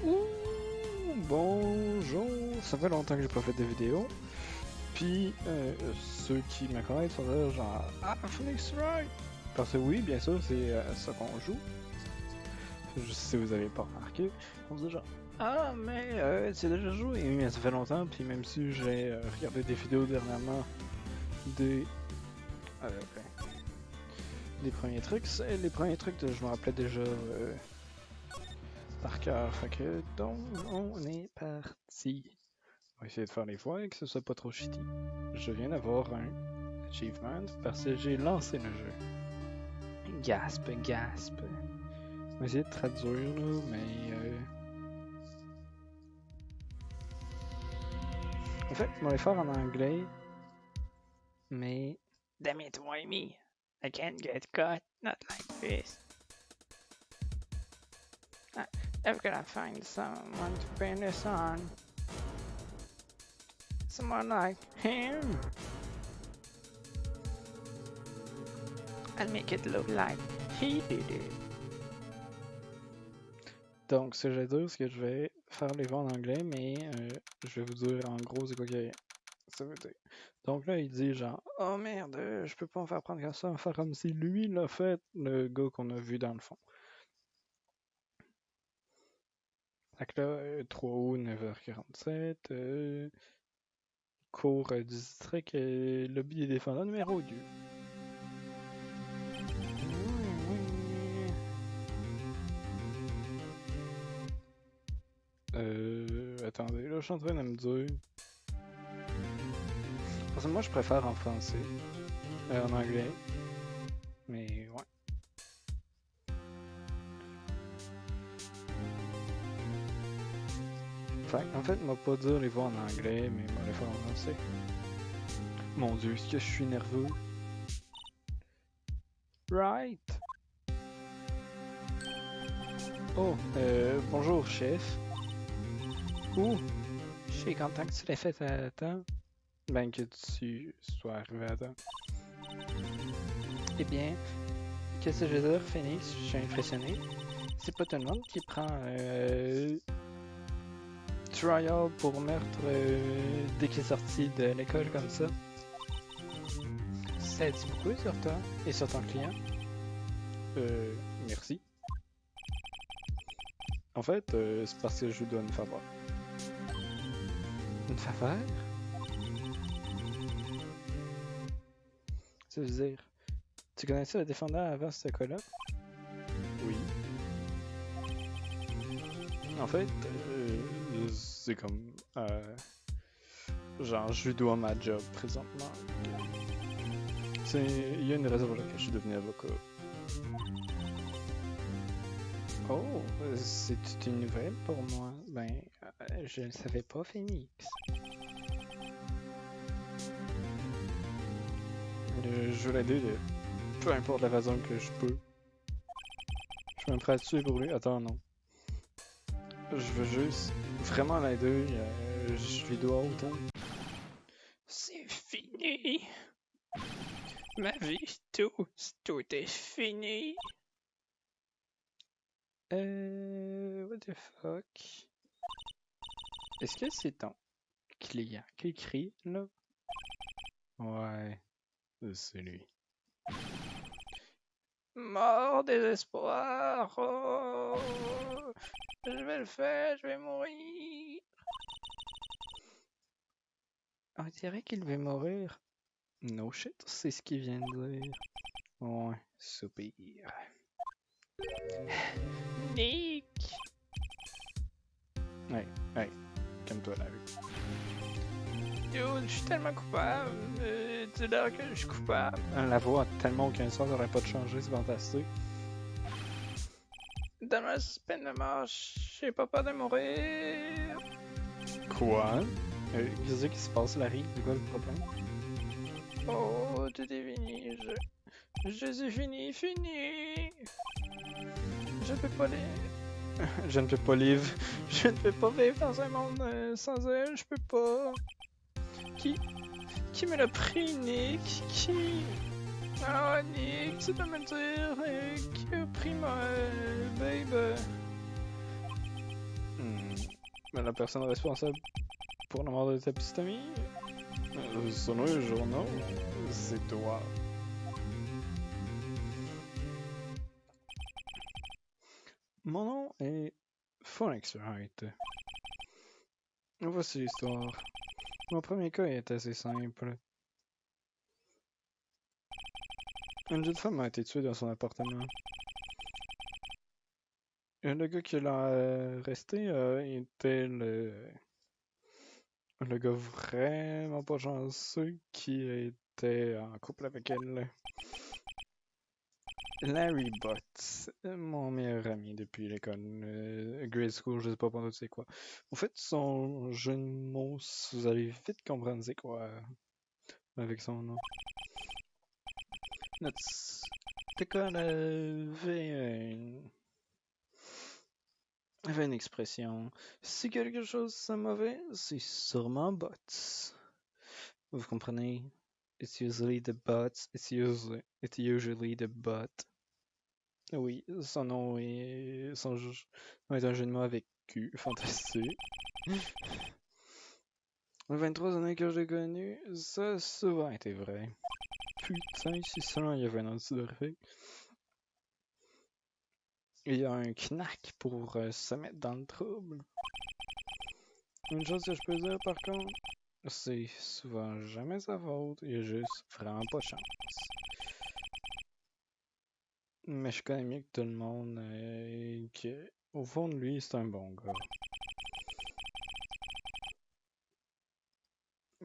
Ouh, bonjour, ça fait longtemps que j'ai pas fait de vidéo. Puis ceux qui me connaissent sont là genre Phoenix Wright. Parce que oui, bien sûr, c'est ça qu'on joue. Si vous avez pas remarqué, on dit genre mais c'est déjà joué. Mais ça fait longtemps, puis même si j'ai regardé des vidéos dernièrement des des premiers trucs, les premiers trucs je me rappelais déjà par cœur. Fait que donc on est parti. On va essayer de faire les voix et que ce soit pas trop shitty. Je viens d'avoir un achievement parce que j'ai lancé le jeu. Gasp, gasp. On va essayer de traduire là, mais en fait, on va les faire en anglais, mais damn it, why me? I can't get caught, not like this. I've gotta find someone to pin this on. Someone like him. I'll make it look like he did it. Donc, ce que je vais dire, c'est que je vais faire les voix en anglais, mais je vais vous dire en gros c'est quoi que ça veut dire. Donc là, il dit genre, oh merde, je peux pas me faire prendre comme ça, faire comme si lui l'a fait, le gars qu'on a vu dans le fond. Fait que là, 3 août, 9h47, cours du district, lobby des défendants numéro 2. Attendez, là, je suis en train de me dire. Parce que moi, je préfère en français, en anglais. Mais ouais. Fait, en fait, m'a pas dire les voix en anglais, mais m'a les faire en français. Mon dieu, est-ce que je suis nerveux? Right! Oh, bonjour, chef. Ouh, je suis content que tu l'aies fait à temps. Ben, que tu sois arrivé à temps. Eh bien, qu'est-ce que je veux dire, Phoenix? Je suis impressionné. C'est pas tout le monde qui prend trial pour meurtre dès qu'il est sorti de l'école comme ça. Ça dit beaucoup sur toi et sur ton client. Merci. En fait, c'est parce que je lui dois une faveur. Une faveur? Ça veut dire, tu connaissais le défendant avant ce cas-là? Oui. En fait, c'est comme, genre, je lui dois ma job présentement. Il y a une raison pour laquelle je suis devenu avocat. Oh, c'est une nouvelle pour moi. Ben, je ne savais pas, Phoenix. Je veux l'aider de peu importe la façon que je peux. Je suis même prêt à tuer pour lui. Attends, non. Je veux juste vraiment l'aider. Je lui dois autant. C'est fini. Ma vie, tout est fini. What the fuck? Est-ce que c'est ton client qui crie là? Ouais, c'est lui. Mort, désespoir. Oh, je vais le faire, je vais mourir. On dirait qu'il va mourir. No shit, c'est ce qu'il vient de dire. Ouais, soupir. Nick! Ouais, calme-toi la rue. Dude, je suis tellement coupable. Dis-leur que je suis coupable. La voix a tellement aucun sens, ça aurait pas de changer, c'est fantastique. Dans ma peine de mort, j'ai pas peur de mourir. Quoi? Qu'est-ce qui se passe, Larry? C'est quoi le problème? Oh, tout est fini. Je suis fini. Je ne peux pas les... Je ne peux pas vivre. Je ne peux pas vivre dans un monde sans elle. Je peux pas. Qui me l'a pris, Nick? Qui? Ah, Nick, tu peux me dire qui a pris ma babe? Mais la personne responsable pour la mort de ta petite amie? Selon les journaux, c'est toi. Mon nom est Phoenix Wright. Voici l'histoire. Mon premier cas est assez simple. Une jeune femme a été tuée dans son appartement. Le gars qui l'a arresté était le gars vraiment pas chanceux qui était en couple avec elle. Larry Butts, mon meilleur ami depuis l'école, grade school, je sais pas pendant c'est quoi. En fait, son jeu de mots, vous allez vite comprendre c'est quoi avec son nom. Notre école avait une expression. Si quelque chose c'est mauvais, c'est sûrement Butts. Vous comprenez? It's usually the butts. It's usually the butt. Oui, son nom est un jeu de mots avec Q, fantastique. Les 23 années que j'ai connues, ça a souvent été vrai. Putain, si seulement il y avait un antidophile. Il y a un knack pour se mettre dans le trouble. Une chose que je peux dire par contre, c'est souvent jamais sa faute, il y a juste vraiment pas de chance. Mais je connais mieux que tout le monde que, au fond de lui, c'est un bon gars.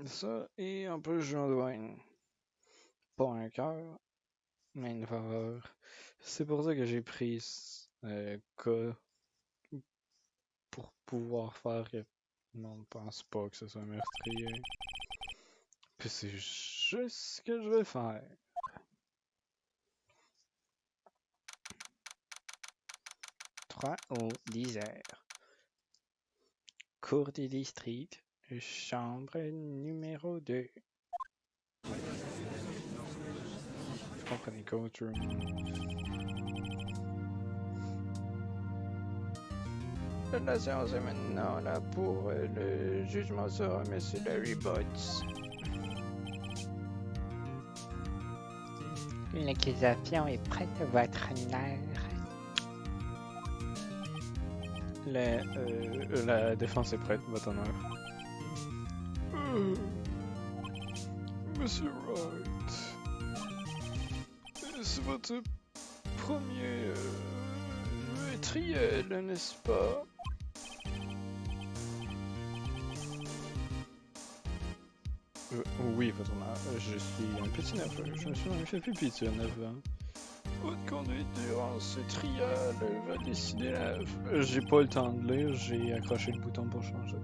Ça, et un peu je lui en dois pas un cœur, mais une faveur. C'est pour ça que j'ai pris ce cas pour pouvoir faire que non, ne pense pas que ce soit un meurtrier. Puis c'est juste ce que je vais faire. 3 au 10 heures. Cour du district, chambre numéro 2. Vous comprenez, coach room. La séance est maintenant là pour le jugement sur M. Larry Butts. L'accusation est prête, votre honneur. La défense est prête, votre honneur. Monsieur Wright, c'est votre premier triel, n'est-ce pas? Oui, votre honneur, je suis un petit neveu. Je me suis même fait pipi sur 9 ans. Votre conduite durant ce trial va décider la... J'ai pas le temps de lire, j'ai accroché le bouton pour changer.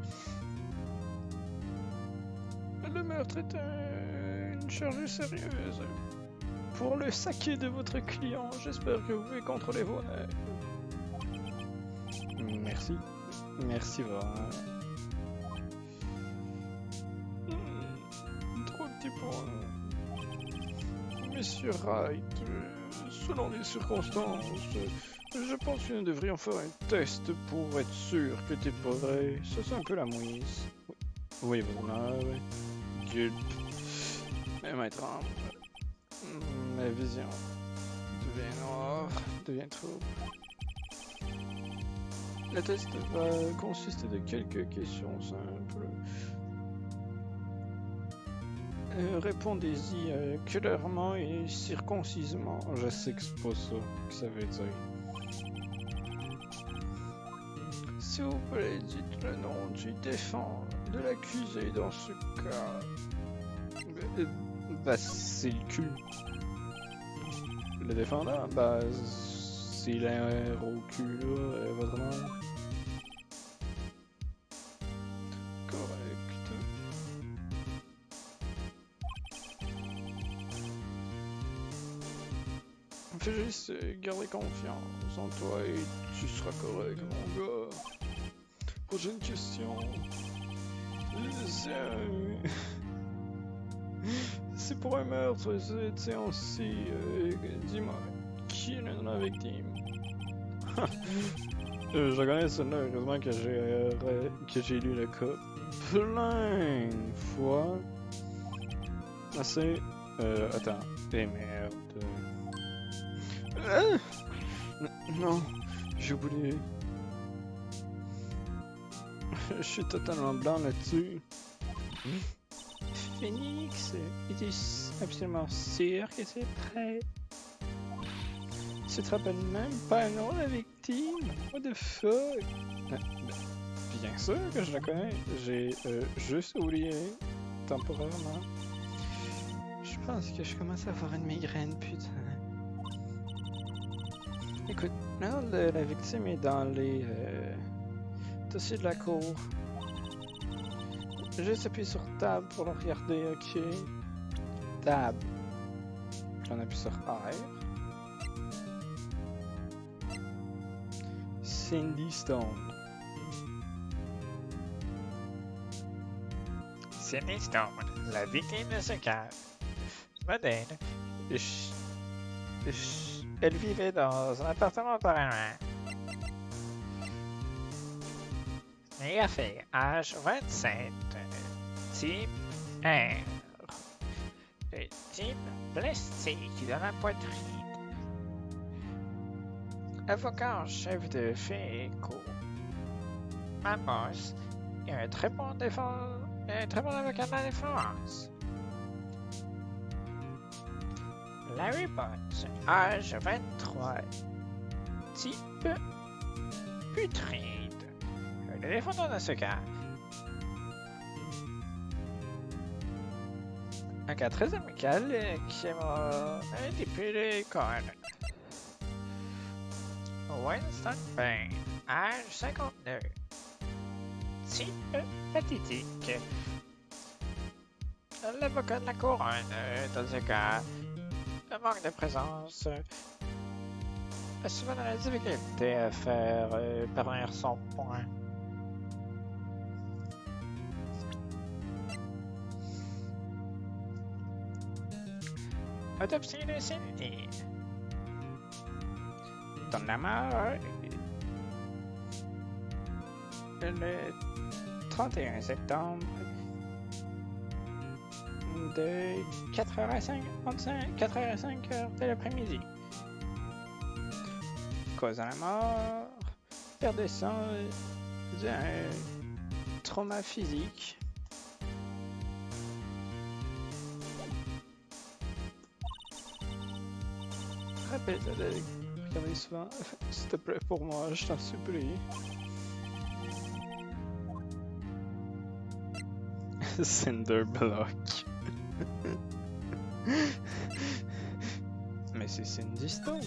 Le meurtre est une charge sérieuse. Pour le saké de votre client, j'espère que vous pouvez contrôler vos nerfs. Merci. Merci vraiment. 3 petits points. Monsieur Wright, selon les circonstances, je pense que nous devrions faire un test pour être sûr que t'es pas vrai. Ça c'est un peu la mouise. Oui, voilà, oui. Gulp. Mais maintenant, ma vision devient noire, devient trouble. Le test va consister de quelques questions simples. Répondez-y clairement et circoncisement. Je sais que c'est pas ça que ça veut dire. S'il vous plaît, dites le nom du défunt de l'accusé dans ce cas. Bah, c'est le cul. Le défendant, bah, c'est l'air au cul, là, votre nom. Correct. Fais juste garder confiance en toi et tu seras correct, mon gars. Prochaine question. C'est pour un meurtre, cette séance-ci. Dis-moi, qui est le non-victime? Je connais celle-là, heureusement que j'ai lu le cas plein de fois. Assez. Attends. Eh merde. Non, j'ai oublié. Je suis totalement blanc là-dessus. Phoenix, es-tu absolument sûr que c'est prêt? Tu te rappelles même pas un nom de la victime? What the fuck? Bien sûr que je la connais. J'ai juste oublié temporairement. Je pense que je commence à avoir une migraine, putain. Écoute, le nom de la victime est dans les dossiers de la cour. Juste appuie sur Tab pour le regarder, ok? Tab. J'en appuie sur R. Cindy Stone. Cindy Stone, la victime de ce cas. Modèle. Elle vivait dans un appartement parisien. Et a fait âge 27. Type R. Le type plastique dans la poitrine. Avocat en chef de FECO. Amos est un très bon avocat de la défense. Larry Potts, âge 23. Type putride. Le défendant dans ce cas. Un cas très amical qui est mort depuis l'école. Winston Payne, âge 52. Type pathétique. L'avocat de la couronne dans ce cas. Le manque de présence a souvent dans la difficulté à faire parvenir son point. Autopsie de Cindy. Dans la mort le 31 septembre de 4h05 de l'après-midi. Causant la mort, perte de sang d'un trauma physique. Rappelle-toi de regarder souvent, s'il te plaît, pour moi, je t'en supplie. Cinderblock. Mais c'est Cindy Stone.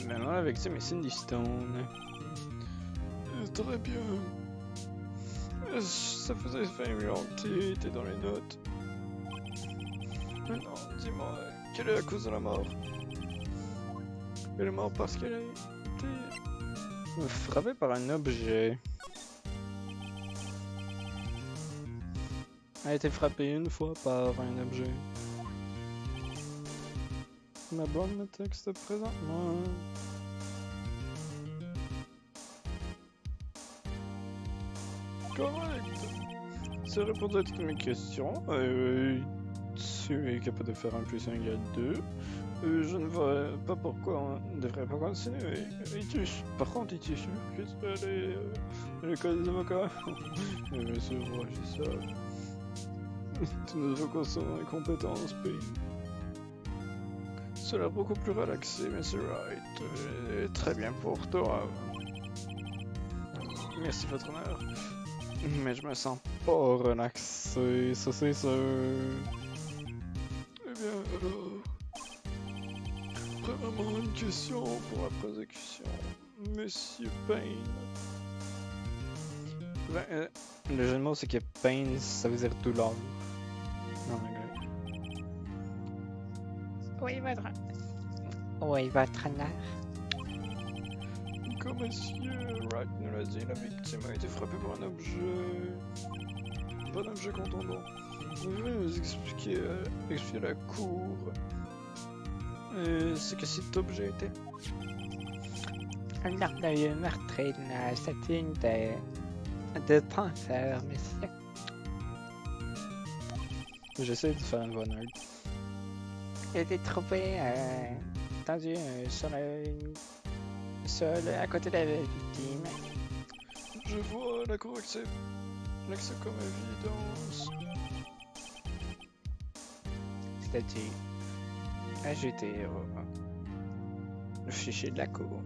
Maintenant la victime est Cindy Stone. Très bien. Ça faisait 20 millions que t'es dans les notes. Maintenant, dis-moi, quelle est la cause de la mort? Elle est morte parce qu'elle a été frappée par un objet. Elle a été frappée une fois par un objet. Ma blonde me texte présentement. Correct. Ça répond à toutes mes questions. Tu es capable de faire 1 plus 1 égale 2. Je ne vois pas pourquoi on ne devrait pas continuer. Par contre, es-tu sûr que tu peux aller à l'école des avocats? Bien sûr, ouais, c'est ça. Tous nos avocats sont incompétents dans ce pays. Cela est beaucoup plus relaxé, mais c'est right. Très bien pour toi. Merci, votre honneur. Mais je me sens pas relaxé, ça c'est sûr. Eh bien, alors... Premièrement, une question pour la prosecution. Monsieur Payne. Le jeu de mots, c'est que Pain, ça veut dire douleur. En anglais. Oui, votre honneur. Comme monsieur Wright nous l'a dit, la victime a été frappée par un objet. Pas un objet contondant. Pouvez-vous nous expliquer la cour ce que cet objet était? Un meurtrier de la statue de penseur, monsieur. J'essaie de faire une bonne heure. Il a été trouvé tendu sur le sol à côté de la victime. Je vois la cour accepte comme évidence. Statue ajoutée au fichier de la cour.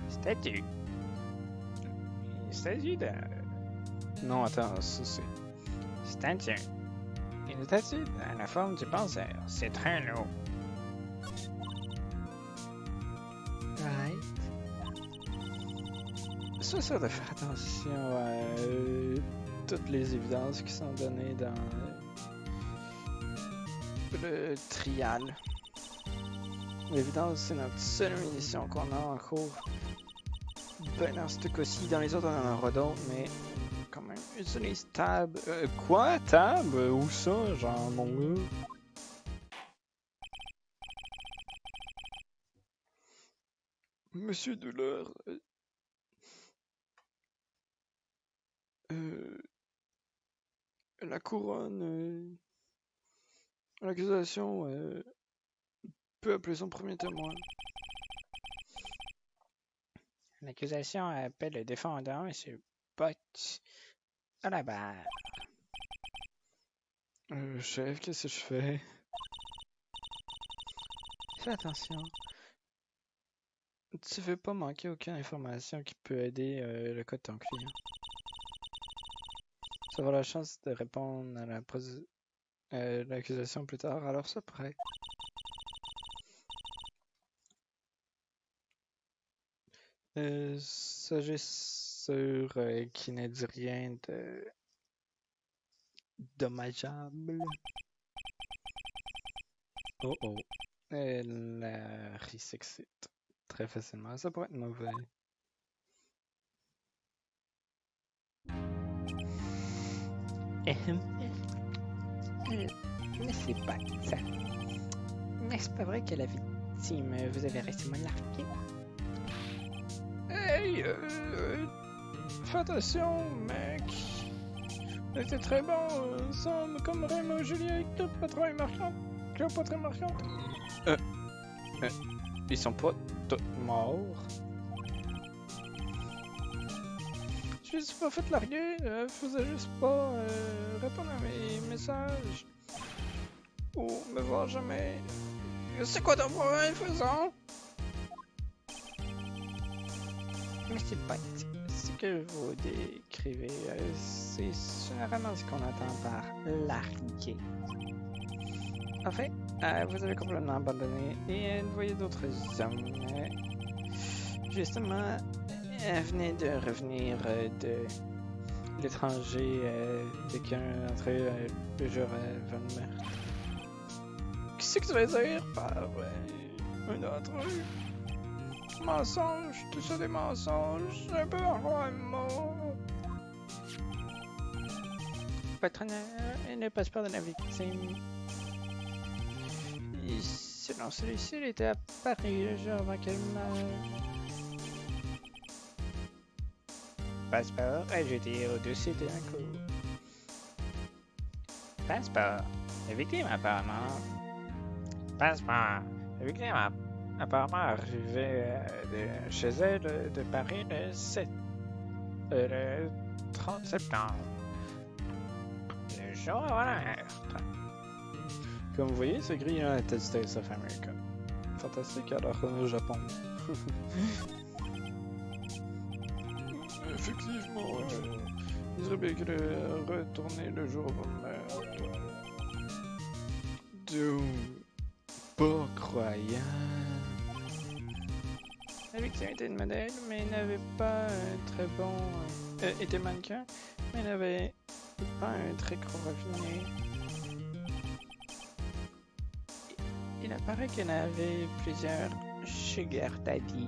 Statue de... Non, attends, ça c'est... Statue. Une statue à la forme du penseur. C'est très lourd. Right. C'est sûr de faire attention à toutes les évidences qui sont données dans le trial. L'évidence, c'est notre seule munition qu'on a en cours. Ben, dans ce cas-ci, dans les autres, on en aura d'autres, mais quand même, utilise tab. Quoi? Tab? Où ça? Genre, mon gars? Monsieur Douleur, la couronne, l'accusation peut appeler son premier témoin. L'accusation appelle le défendant, M. Bott, à la barre. Chef, qu'est-ce que je fais? Fais attention. Tu veux pas manquer aucune information qui peut aider le cas de ton client. Tu auras la chance de répondre à l'accusation plus tard, alors ça pourrait. S'agissant qui ne dit rien de dommageable. Oh oh. La s'excite très facilement. Ça pourrait être mauvais. Mais c'est pas ça. Mais c'est pas vrai que la victime vous avait récemment largué. Hey, fais attention, mec. C'était très bon, semble comme Raymond et Julien, Cléopâtre et Marchande. Ils sont pas tous morts. Je me suis pas fait larguer, faisais juste pas répondre à mes messages. Ou me voir jamais. C'est quoi ton problème, faisant? Mais c'est pas ce que vous décrivez. C'est généralement ce qu'on entend par larguer. En fait, vous avez complètement abandonné et vous voyez d'autres hommes. Justement, elle venait de revenir de l'étranger dès qu'un d'entre eux le jour avant le meurtre. Qu'est-ce que tu veux dire par un autre mensonge? Tout ça des mensonges, un peu en mot. Votre honneur, le passeport de la victime. Et selon celui-ci, il était apparu le jour avant qu'elle meure. Passeport ajouté au dossier de la cour. Passeport. La victime apparemment. Passeport. La victime apparemment arrivait de chez elle de Paris le 30 septembre. Le jour avant la meurtre. Comme vous voyez, c'est écrit United States of America. Fantastique, alors au Japon. Effectivement, il serait bien que de retourner le jour avant le meurtre. Pas croyant. La victime était une modèle, mais n'avait pas un très bon... était mannequin, mais n'avait pas un très gros raffiné. Il apparaît qu'elle avait plusieurs sugar daddies.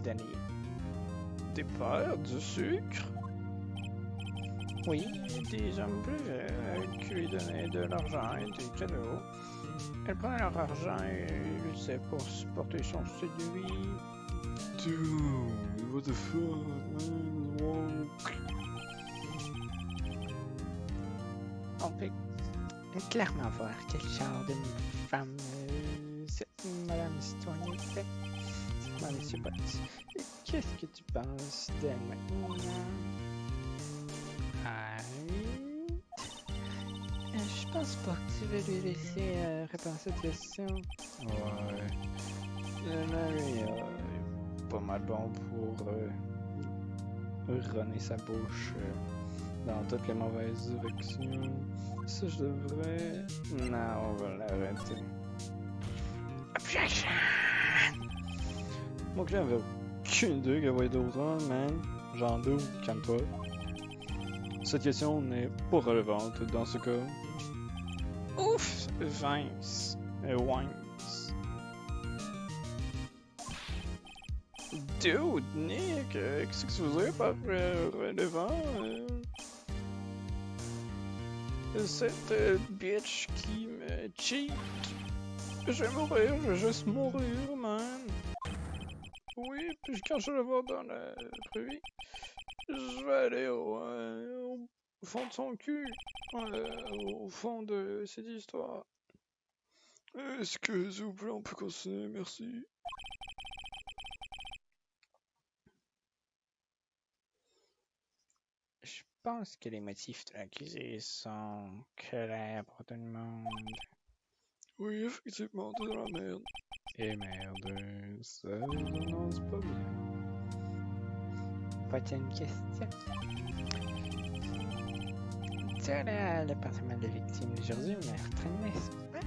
Donné. Des pères, du sucre? Oui, des hommes plus qui lui donnaient de l'argent et des cadeaux. Elle prend leur argent et c'est pour supporter son style de vie. Dude, what the fuck, man? Woke. On peut clairement voir quel genre de femme cette madame citoyenne fait. Monsieur Potts, qu'est-ce que tu penses d'elle maintenant? Je pense pas que tu veux lui laisser répondre à cette question. Ouais. Mary est pas mal bon pour runner sa bouche dans toutes les mauvaises directions. Si je devrais... Non, on va l'arrêter. Objection! Mon client avait aucune idée qu'il y avait d'autres, man. Genre d'où, calme-toi. Cette question n'est pas relevante dans ce cas. Ouf! Vince. Wines. Dude, Nick, qu'est-ce que tu faisais par relevant? Cette bitch qui me cheat. Je vais mourir, je vais juste mourir, man. Oui, puis quand je vais le voir dans la prairie, je vais aller au fond de son cul, au fond de cette histoire. Est-ce que, s'il vous plaît, on peut continuer, merci. Je pense que les motifs de l'accusé sont clairs pour tout le monde. Oui, effectivement, t'es dans la merde. Et merde, ça n'annonce pas bien. Pas-t-il une question? Tu es allé à l'appartement de la victime aujourd'hui, meurtre, n'est-ce pas?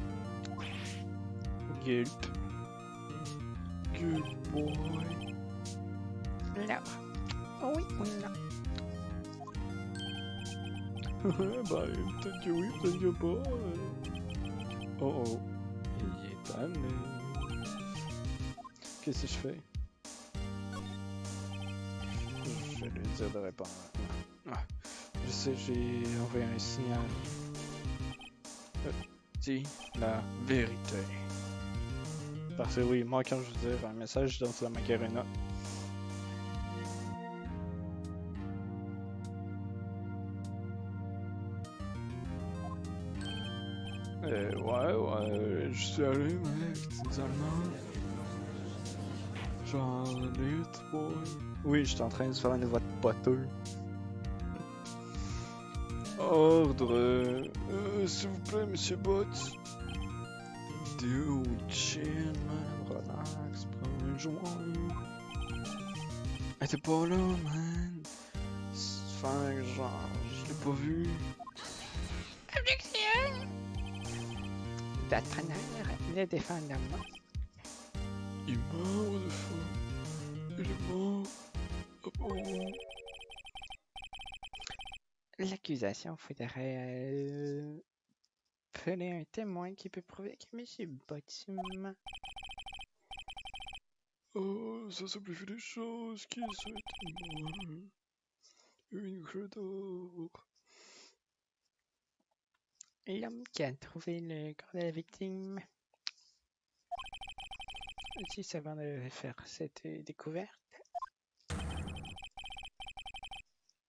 Gulp. Gulp boy. Non. Oui ou non? Ben, peut-être que oui, peut-être que pas. Oh oh. Il est tanné. Qu'est-ce que je fais? Je vais lui dire de répondre. Ah, je sais, j'ai envoyé un signal. Dis la vérité. Parce que oui, moi quand je veux dire un message dans la Macarena. Ouais, je suis allé, mec, des Allemands. Genre, lutte, boy. Oui, j'étais en train de faire une voix de poteux. Ordre, s'il vous plaît, monsieur Botts. Dude, chill, man, relax, prends un joint. Elle était pas là, man. Enfin, genre, je l'ai pas vu. Objection! Votre honneur, le défendant. Il est mort, what the fuck? Il est mort. Oh, oh. L'accusation faudrait appeler un témoin qui peut prouver que M. Bottum. Oh, ça simplifie les choses. Qui est ce témoin? Une Credor. L'homme qui a trouvé le corps de la victime. Juste avant de faire cette découverte,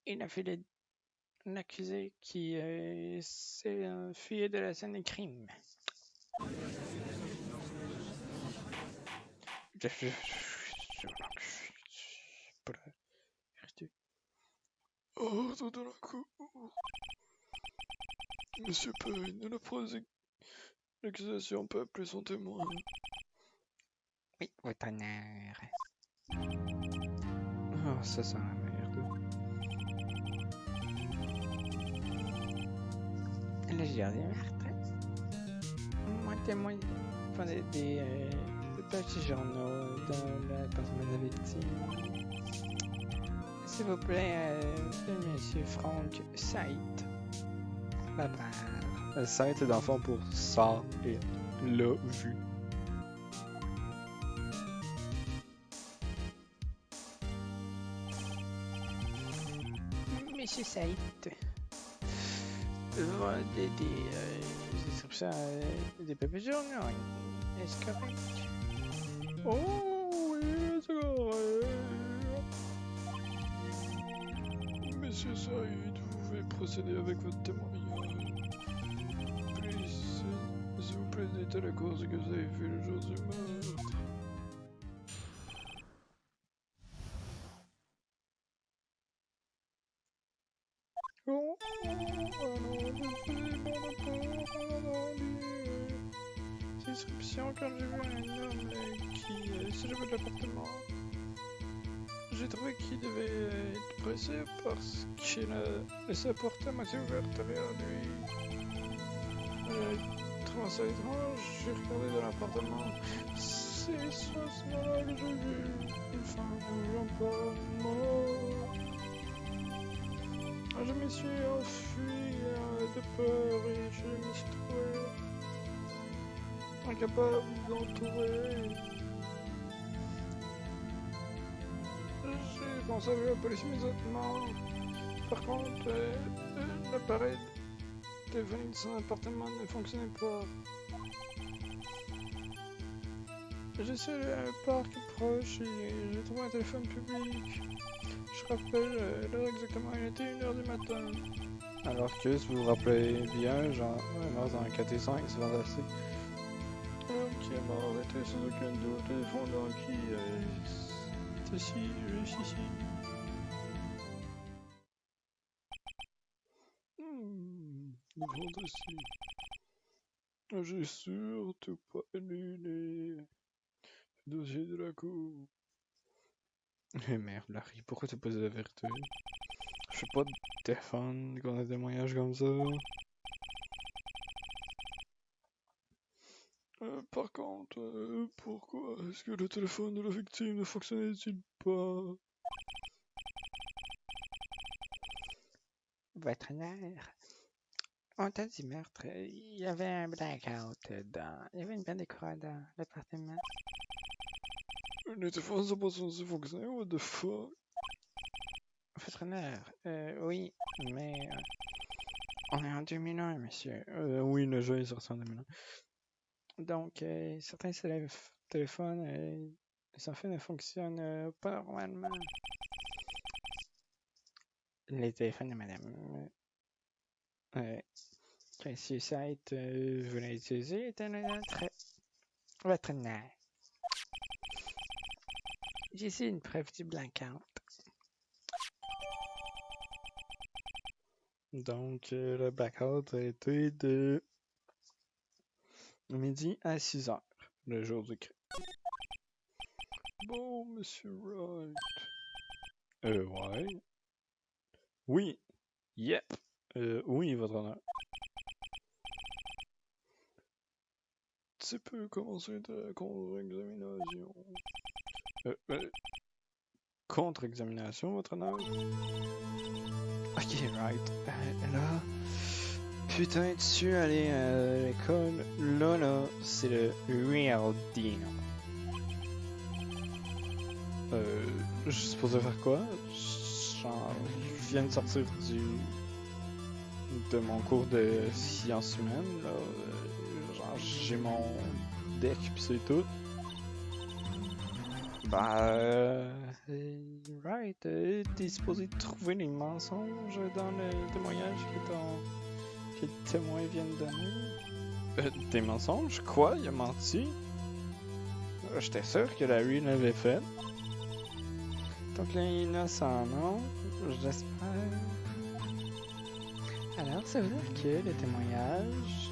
il a fait l'accusé qui s'est enfui de la scène de crime. Ordre de la cour. Monsieur Payne, l'accusation peut appeler son témoin. Oui, votre honneur. Ah, ça sent la merde. Le gérant des meurtres. Moi, témoin des petits journaux dans l'appartement de la victime. S'il vous plaît, monsieur Franck Saïd. La barre. Ça a été dans le fond pour ça et l'a vu. Monsieur Saïd vend des description des papiers journaux. Est-ce correct? Oh oui, c'est correct. Monsieur Saïd, vous pouvez procéder avec votre témoignage. Please, s'il vous plaît, dites la cause que vous avez fait le jour du meurtre. Oh, Description quand j'ai vu un homme qui s'élevait de l'appartement. J'ai trouvé qu'il devait être pressé parce qu'il a laissé la porte à moitié ouverte derrière lui. Trouvant ça étrange, j'ai regardé dans l'appartement. C'est soit ce moment-là que j'ai vu une femme pas mort. Je me suis enfui de peur et je me suis trouvé incapable d'entourer. J'ai pensé à la police immédiatement. Par contre, l'appareil téléphonique de son appartement ne fonctionnait pas. J'ai su un parc proche et j'ai trouvé un téléphone public. Je rappelle l'heure exactement, il était 1h du matin. Alors que, si vous vous rappelez bien, genre, mort dans 4 et 5, c'est fantastique. L'homme qui est mort était sans aucun doute le fondant qui est ici, juste ici. Fantastique. J'ai surtout pas lu les dossiers de la cour. Eh merde, Larry, pourquoi t'as pas dit la vérité? Je fais pas de défendre qu'on a des témoignages comme ça. Par contre, pourquoi est-ce que le téléphone de la victime ne fonctionnait-il pas? Votre honneur, en temps du meurtre, il y avait un blackout dans... Il y avait une bande de courant dans l'appartement. Le téléphone n'a pas censé fonctionner, what the fuck? Votre honneur, oui, mais... on est en 2001, monsieur. Oui, le jeu est sorti en 2001. Donc, certains téléphones, sans fait, ne fonctionnent pas normalement. Les téléphones de madame... que si site voulait utiliser est un autre. Votre honneur. J'ai ici une preuve du blackout. Donc, le blackout a été de midi à 6h, le jour du crime. Bon, monsieur Wright. Ouais. Oui. Yep. Oui, votre honneur. Tu peux commencer ta contre-examination. Contre-examination, votre honneur? Ok, right. Là... Putain, tu allé à l'école? Là, c'est le real deal. Je suis supposé faire quoi? Genre, je viens de sortir de mon cours de sciences humaines, là. Genre, j'ai mon deck pis c'est tout. Right, t'es supposé trouver les mensonges dans le témoignage que le témoin vient de donner. Des mensonges? Quoi? Il a menti? J'étais sûr que Larry l'avait fait. Donc là, il est innocent, non? J'espère. Alors, ça veut dire que le témoignage...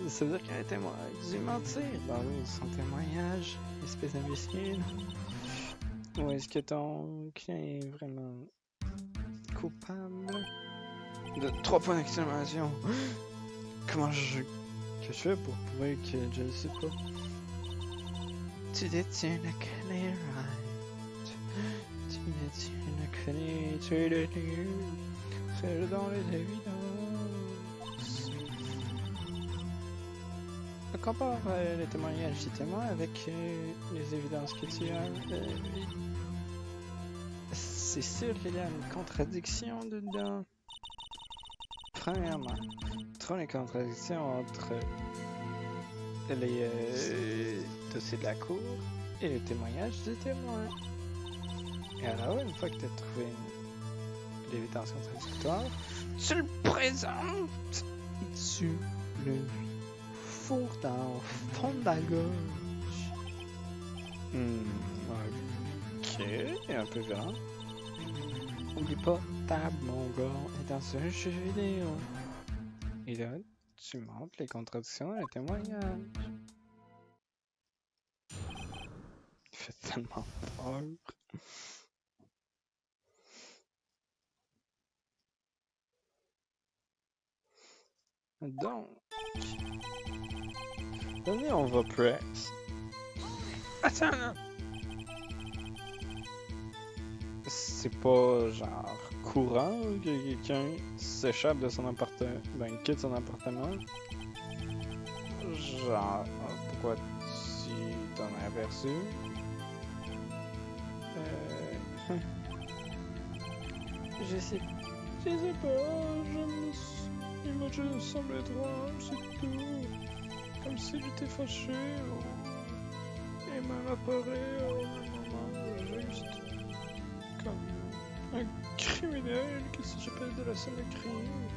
ça veut dire que le témoin a dû mentir dans son témoignage, espèce d'imbécile. Ou est-ce que ton client est vraiment coupable? De 3 points d'exclamation. Comment que je fais pour prouver que je ne sais pas? Tu détiens la clé, right? Tu détiens la clé, tu es le lieu, c'est dans les évidences. Compare le témoignage du témoin avec les évidences que tu as. C'est sûr qu'il y a une contradiction dedans. Premièrement, trouve les contradictions entre les dossiers de la cour et le témoignage du témoin. Et alors, une fois que tu as trouvé l'évidence contradictoire, tu le présentes et tu le fourres dans le fond de la gorge. Ok, un peu violent. Oublie pas, table, mon gars, est dans un jeu vidéo. Et là, tu montres les contradictions et les témoignages. Il fait tellement peur. Donc, venez, on va press. Attends, là. C'est pas genre courant que quelqu'un s'échappe de son appartement, ben quitte son appartement. Genre, pourquoi tu t'en as aperçu? Je sais pas, il m'a juste semblé étrange, c'est tout. Comme s'il était fâché, il m'a apparu au moment juste comme un criminel qui s'échappait de la scène de crime.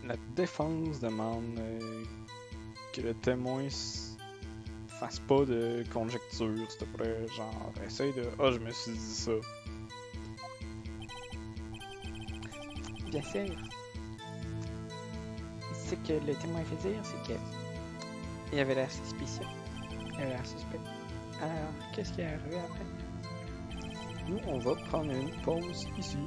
La défense demande que le témoin fasse pas de conjecture, s'il te plaît. Genre, essaye de. Ah, je me suis dit ça. Bien sûr. Ce que le témoin fait dire, c'est que il avait l'air suspicieux. Il avait l'air suspect. Alors, qu'est-ce qui est arrivé après? Nous, on va prendre une pause ici.